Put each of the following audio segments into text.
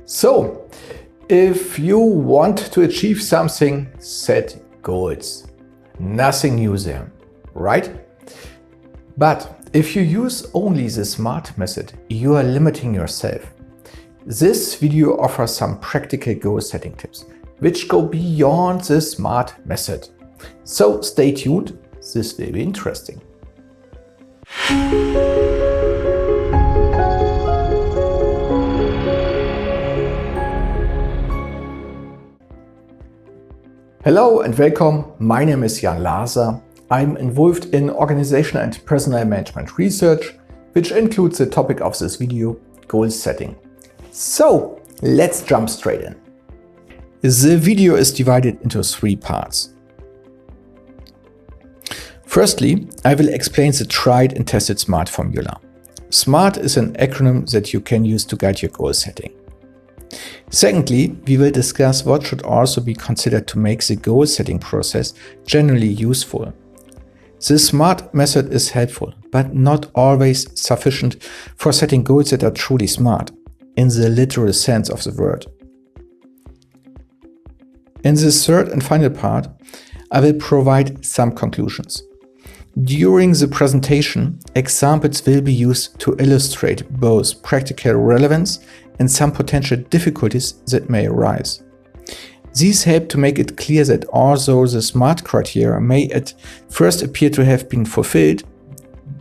So, if you want to achieve something, set goals. Nothing new there, right? But if you use only the SMART method, you are limiting yourself. This video offers some practical goal setting tips, which go beyond the SMART method. So stay tuned, this will be interesting. Hello and welcome. My name is Jan Laser. I'm involved in organizational and personnel management research, which includes the topic of this video, goal setting. So let's jump straight in. The video is divided into 3 parts. Firstly, I will explain the tried and tested SMART formula. SMART is an acronym that you can use to guide your goal setting. Secondly, we will discuss what should also be considered to make the goal setting process generally useful. The SMART method is helpful, but not always sufficient for setting goals that are truly smart, in the literal sense of the word. In the third and final part, I will provide some conclusions. During the presentation, examples will be used to illustrate both practical relevance and some potential difficulties that may arise. These help to make it clear that although the SMART criteria may at first appear to have been fulfilled,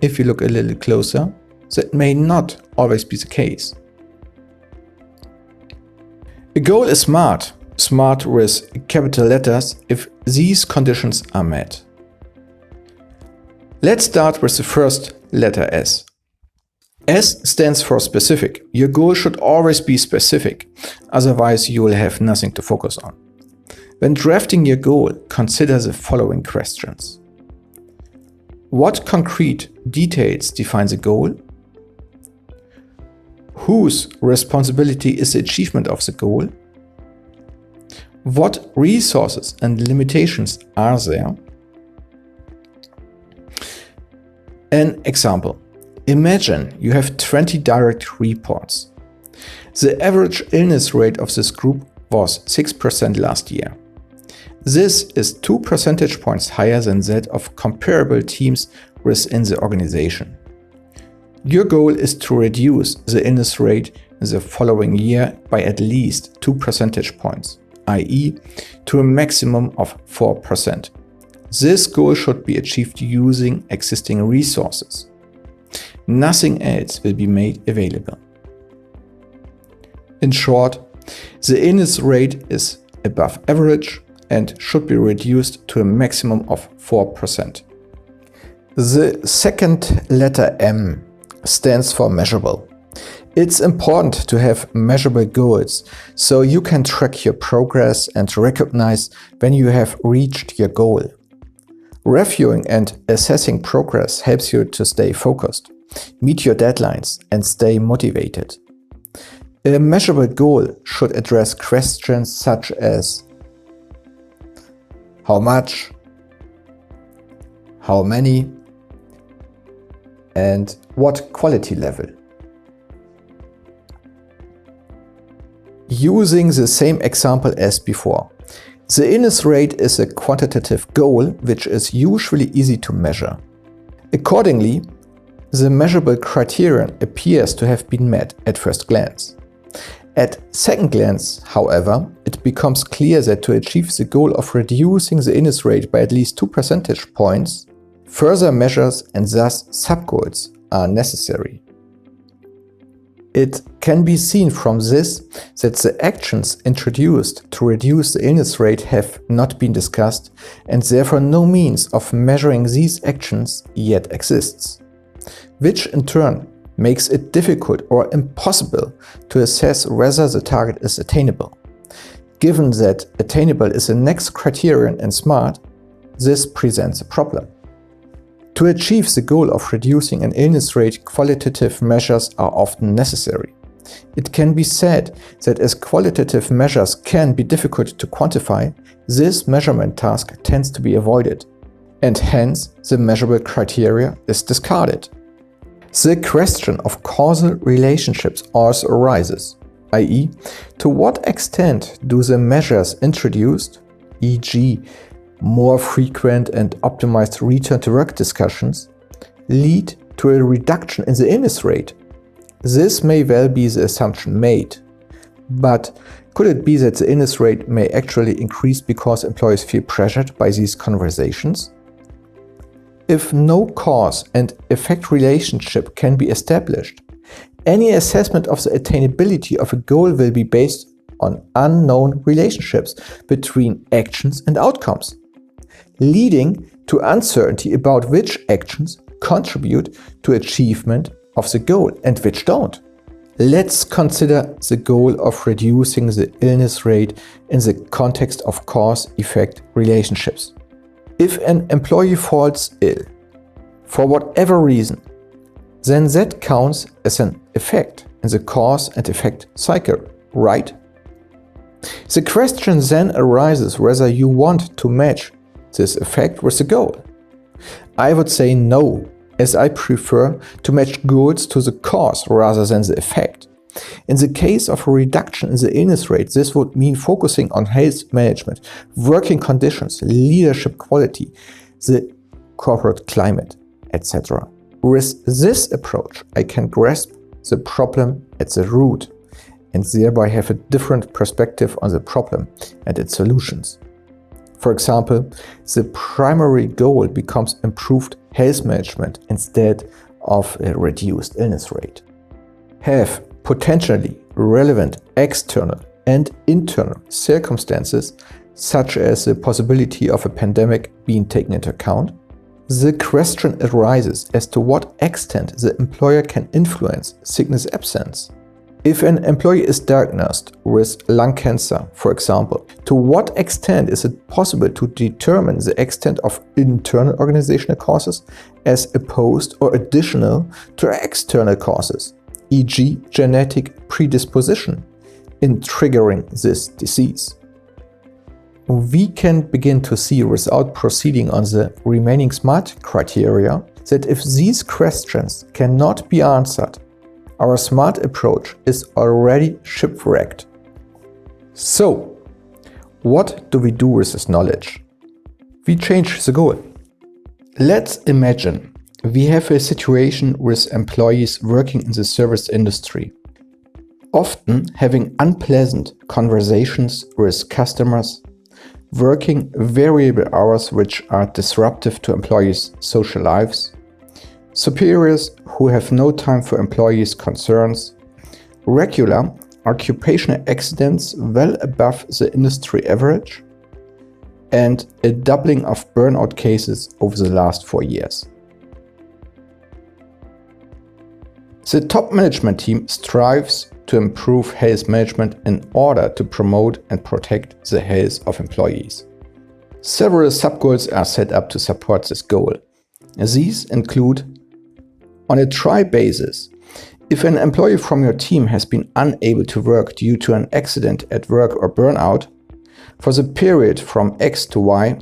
if you look a little closer, that may not always be the case. A goal is SMART with capital letters, if these conditions are met. Let's start with the first letter S. S stands for specific. Your goal should always be specific, otherwise you will have nothing to focus on. When drafting your goal, consider the following questions. What concrete details define the goal? Whose responsibility is the achievement of the goal? What resources and limitations are there? An example. Imagine you have 20 direct reports. The average illness rate of this group was 6% last year. This is 2 percentage points higher than that of comparable teams within the organization. Your goal is to reduce the illness rate in the following year by at least 2 percentage points, i.e. to a maximum of 4%. This goal should be achieved using existing resources. Nothing else will be made available. In short, the illness rate is above average and should be reduced to a maximum of 4%. The second letter M stands for measurable. It's important to have measurable goals so you can track your progress and recognize when you have reached your goal. Reviewing and assessing progress helps you to stay focused, meet your deadlines, and stay motivated. A measurable goal should address questions such as how much, how many, and what quality level. Using the same example as before, the illness rate is a quantitative goal which is usually easy to measure. Accordingly, the measurable criterion appears to have been met at first glance. At second glance, however, it becomes clear that to achieve the goal of reducing the illness rate by at least 2 percentage points, further measures and thus sub-goals are necessary. It can be seen from this that the actions introduced to reduce the illness rate have not been discussed, and therefore no means of measuring these actions yet exists, which in turn makes it difficult or impossible to assess whether the target is attainable. Given that attainable is the next criterion in SMART, this presents a problem. To achieve the goal of reducing an illness rate, qualitative measures are often necessary. It can be said that as qualitative measures can be difficult to quantify, this measurement task tends to be avoided, and hence the measurable criteria is discarded. The question of causal relationships also arises, i.e., to what extent do the measures introduced, e.g., more frequent and optimized return-to-work discussions, lead to a reduction in the illness rate? This may well be the assumption made, but could it be that the illness rate may actually increase because employees feel pressured by these conversations? If no cause and effect relationship can be established, any assessment of the attainability of a goal will be based on unknown relationships between actions and outcomes, leading to uncertainty about which actions contribute to achievement of the goal and which don't. Let's consider the goal of reducing the illness rate in the context of cause-effect relationships. If an employee falls ill, for whatever reason, then that counts as an effect in the cause and effect cycle, right? The question then arises whether you want to match this effect with the goal. I would say no, as I prefer to match goals to the cause rather than the effect. In the case of a reduction in the illness rate, this would mean focusing on health management, working conditions, leadership quality, the corporate climate, etc. With this approach, I can grasp the problem at the root and thereby have a different perspective on the problem and its solutions. For example, the primary goal becomes improved health management instead of a reduced illness rate. Have potentially relevant external and internal circumstances, such as the possibility of a pandemic, being taken into account? The question arises as to what extent the employer can influence sickness absence. If an employee is diagnosed with lung cancer, for example, to what extent is it possible to determine the extent of internal organizational causes as opposed or additional to external causes, e.g. genetic predisposition, in triggering this disease? We can begin to see, without proceeding on the remaining SMART criteria, that if these questions cannot be answered, our SMART approach is already shipwrecked. So, what do we do with this knowledge? We change the goal. Let's imagine we have a situation with employees working in the service industry, often having unpleasant conversations with customers, working variable hours which are disruptive to employees' social lives, superiors who have no time for employees' concerns, regular occupational accidents well above the industry average, and a doubling of burnout cases over the last 4 years. The top management team strives to improve health management in order to promote and protect the health of employees. Several sub-goals are set up to support this goal. These include: on a try basis, if an employee from your team has been unable to work due to an accident at work or burnout, for the period from X to Y,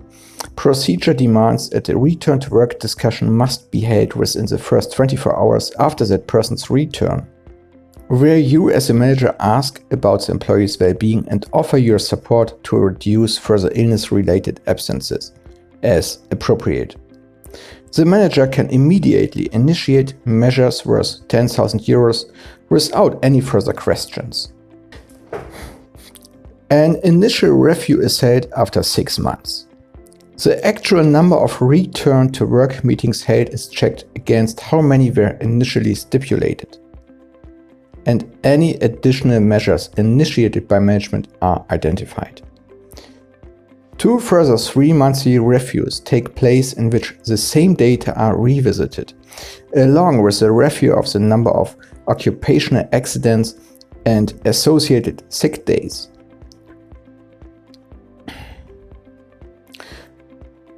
procedure demands that a return-to-work discussion must be held within the first 24 hours after that person's return, where you as a manager ask about the employee's well-being and offer your support to reduce further illness-related absences, as appropriate. The manager can immediately initiate measures worth 10,000 euros without any further questions. An initial review is held after 6 months. The actual number of return-to-work meetings held is checked against how many were initially stipulated, and any additional measures initiated by management are identified. 2 further 3-monthly reviews take place in which the same data are revisited, along with a review of the number of occupational accidents and associated sick days.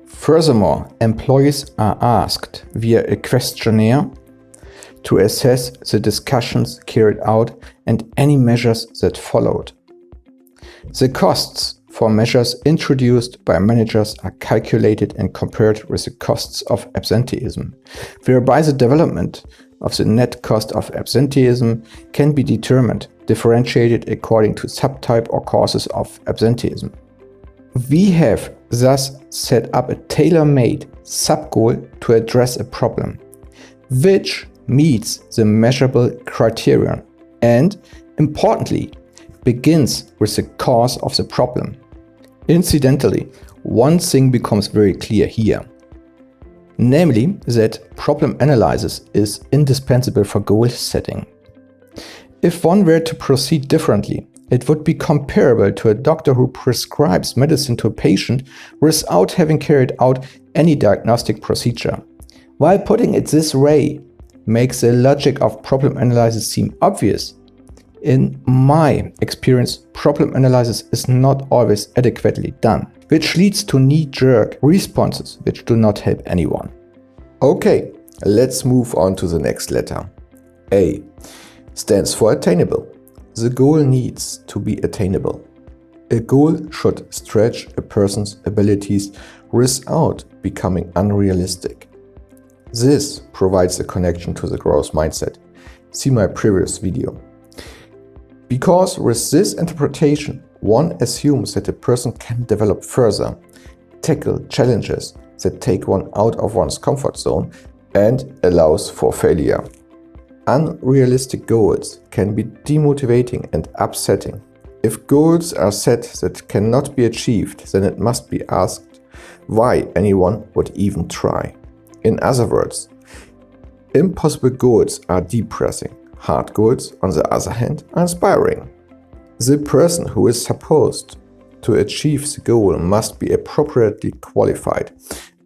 Furthermore, employees are asked via a questionnaire to assess the discussions carried out and any measures that followed. The costs for measures introduced by managers are calculated and compared with the costs of absenteeism, whereby the development of the net cost of absenteeism can be determined, differentiated according to subtype or causes of absenteeism. We have thus set up a tailor-made sub-goal to address a problem, which meets the measurable criterion and, importantly, begins with the cause of the problem. Incidentally, one thing becomes very clear here, namely that problem analysis is indispensable for goal setting. If one were to proceed differently, it would be comparable to a doctor who prescribes medicine to a patient without having carried out any diagnostic procedure. While putting it this way makes the logic of problem analysis seem obvious, in my experience, problem analysis is not always adequately done, which leads to knee-jerk responses which do not help anyone. Okay, let's move on to the next letter. A stands for attainable. The goal needs to be attainable. A goal should stretch a person's abilities without becoming unrealistic. This provides a connection to the growth mindset. See my previous video. Because with this interpretation, one assumes that a person can develop further, tackle challenges that take one out of one's comfort zone, and allows for failure. Unrealistic goals can be demotivating and upsetting. If goals are set that cannot be achieved, then it must be asked why anyone would even try. In other words, impossible goals are depressing. Hard goals, on the other hand, are inspiring. The person who is supposed to achieve the goal must be appropriately qualified,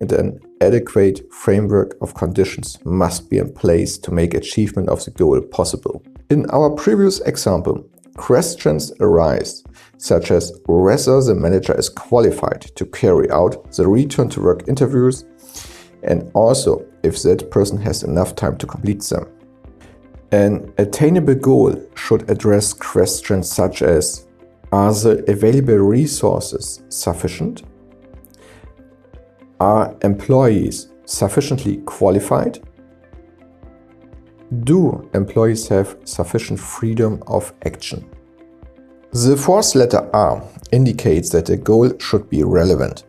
and an adequate framework of conditions must be in place to make achievement of the goal possible. In our previous example, questions arise, such as whether the manager is qualified to carry out the return to work interviews, and also if that person has enough time to complete them. An attainable goal should address questions such as: are the available resources sufficient? Are employees sufficiently qualified? Do employees have sufficient freedom of action? The fourth letter R indicates that a goal should be relevant.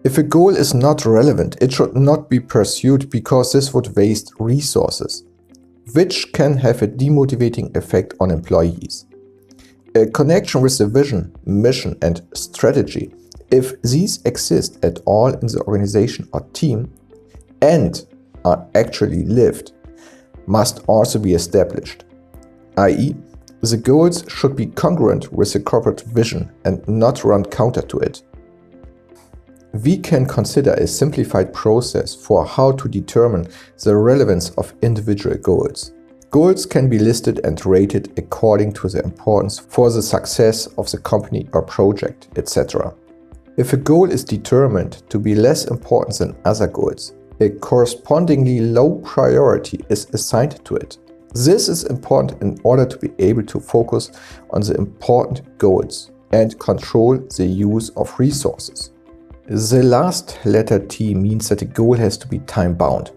If a goal is not relevant, it should not be pursued because this would waste resources, which can have a demotivating effect on employees. A connection with the vision, mission, and strategy, if these exist at all in the organization or team and are actually lived, must also be established, i.e., the goals should be congruent with the corporate vision and not run counter to it. We can consider a simplified process for how to determine the relevance of individual goals. Goals can be listed and rated according to the importance for the success of the company or project, etc. If a goal is determined to be less important than other goals, a correspondingly low priority is assigned to it. This is important in order to be able to focus on the important goals and control the use of resources. The last letter T means that a goal has to be time-bound,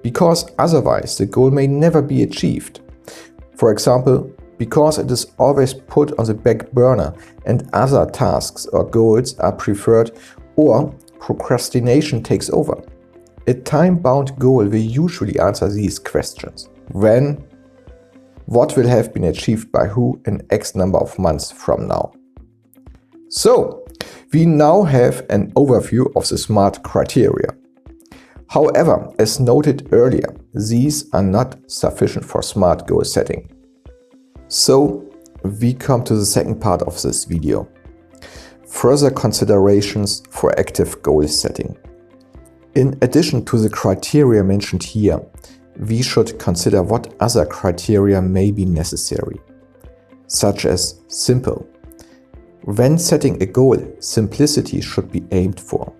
because otherwise the goal may never be achieved. For example, because it is always put on the back burner and other tasks or goals are preferred, or procrastination takes over. A time-bound goal will usually answer these questions. When? What will have been achieved by who in X number of months from now? So, we now have an overview of the SMART criteria. However, as noted earlier, these are not sufficient for SMART goal setting. So, we come to the second part of this video. Further considerations for active goal setting. In addition to the criteria mentioned here, we should consider what other criteria may be necessary, such as simple. When setting a goal, simplicity should be aimed for.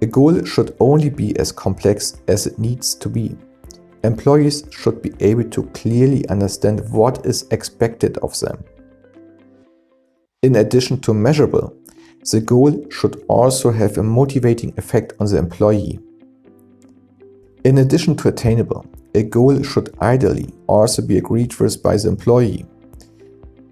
A goal should only be as complex as it needs to be. Employees should be able to clearly understand what is expected of them. In addition to measurable, the goal should also have a motivating effect on the employee. In addition to attainable, A goal should ideally also be agreed with by the employee.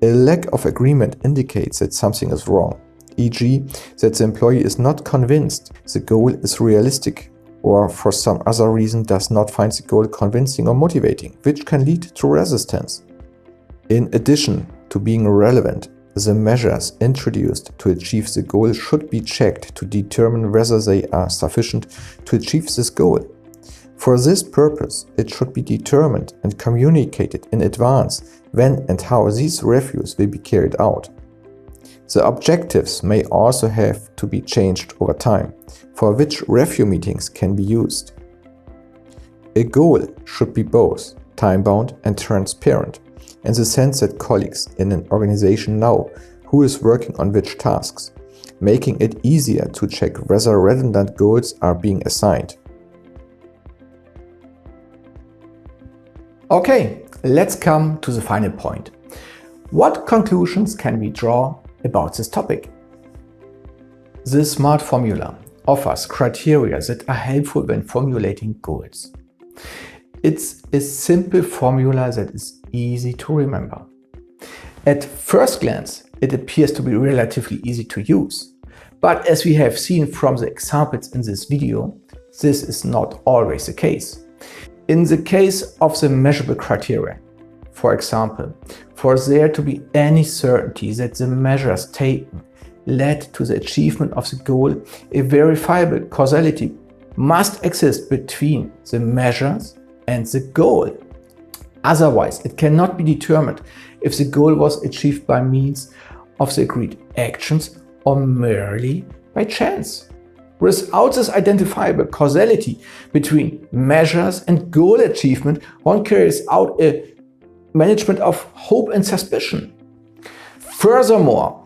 A lack of agreement indicates that something is wrong, e.g., that the employee is not convinced the goal is realistic or for some other reason does not find the goal convincing or motivating, which can lead to resistance. In addition to being relevant, the measures introduced to achieve the goal should be checked to determine whether they are sufficient to achieve this goal. For this purpose, it should be determined and communicated in advance when and how these reviews will be carried out. The objectives may also have to be changed over time, for which review meetings can be used. A goal should be both time-bound and transparent, in the sense that colleagues in an organization know who is working on which tasks, making it easier to check whether redundant goals are being assigned. Okay, let's come to the final point. What conclusions can we draw about this topic? The SMART formula offers criteria that are helpful when formulating goals. It's a simple formula that is easy to remember. At first glance, it appears to be relatively easy to use. But as we have seen from the examples in this video, this is not always the case. In the case of the measurable criteria, for example, for there to be any certainty that the measures taken led to the achievement of the goal, a verifiable causality must exist between the measures and the goal. Otherwise, it cannot be determined if the goal was achieved by means of the agreed actions or merely by chance. Without this identifiable causality between measures and goal achievement, one carries out a management of hope and suspicion. Furthermore,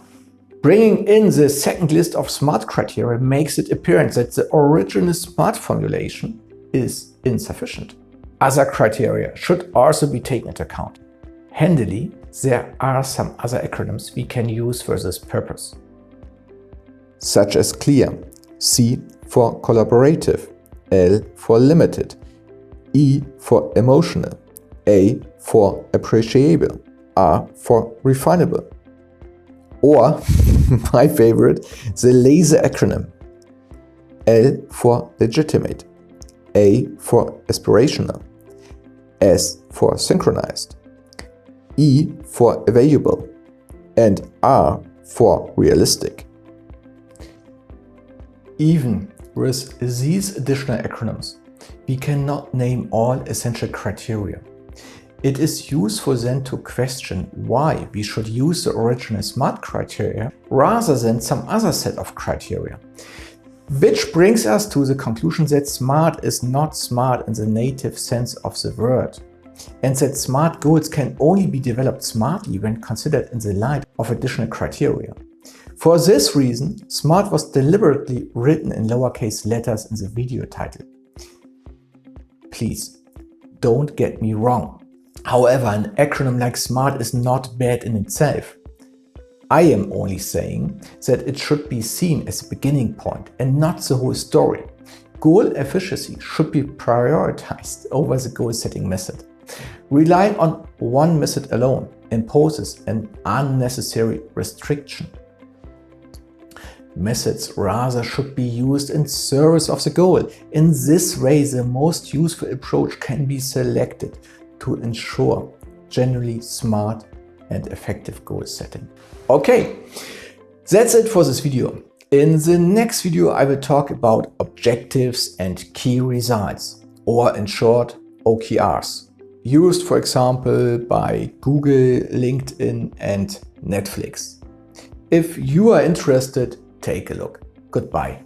bringing in the second list of SMART criteria makes it apparent that the original SMART formulation is insufficient. Other criteria should also be taken into account. Handily, there are some other acronyms we can use for this purpose, such as CLEAR, C for collaborative, L for limited, E for emotional, A for appreciable, R for refinable. Or, my favorite, the LASER acronym. L for legitimate, A for aspirational, S for synchronized, E for available, and R for realistic. Even with these additional acronyms, we cannot name all essential criteria. It is useful then to question why we should use the original SMART criteria rather than some other set of criteria. Which brings us to the conclusion that SMART is not smart in the native sense of the word, and that SMART goals can only be developed smartly when considered in the light of additional criteria. For this reason, SMART was deliberately written in lowercase letters in the video title. Please, don't get me wrong. However, an acronym like SMART is not bad in itself. I am only saying that it should be seen as a beginning point and not the whole story. Goal efficiency should be prioritized over the goal-setting method. Relying on one method alone imposes an unnecessary restriction. Methods rather should be used in service of the goal. In this way, the most useful approach can be selected to ensure generally smart and effective goal setting. Okay, that's it for this video. In the next video, I will talk about objectives and key results, or in short, OKRs, used for example by Google, LinkedIn and Netflix. If you are interested, take a look. Goodbye.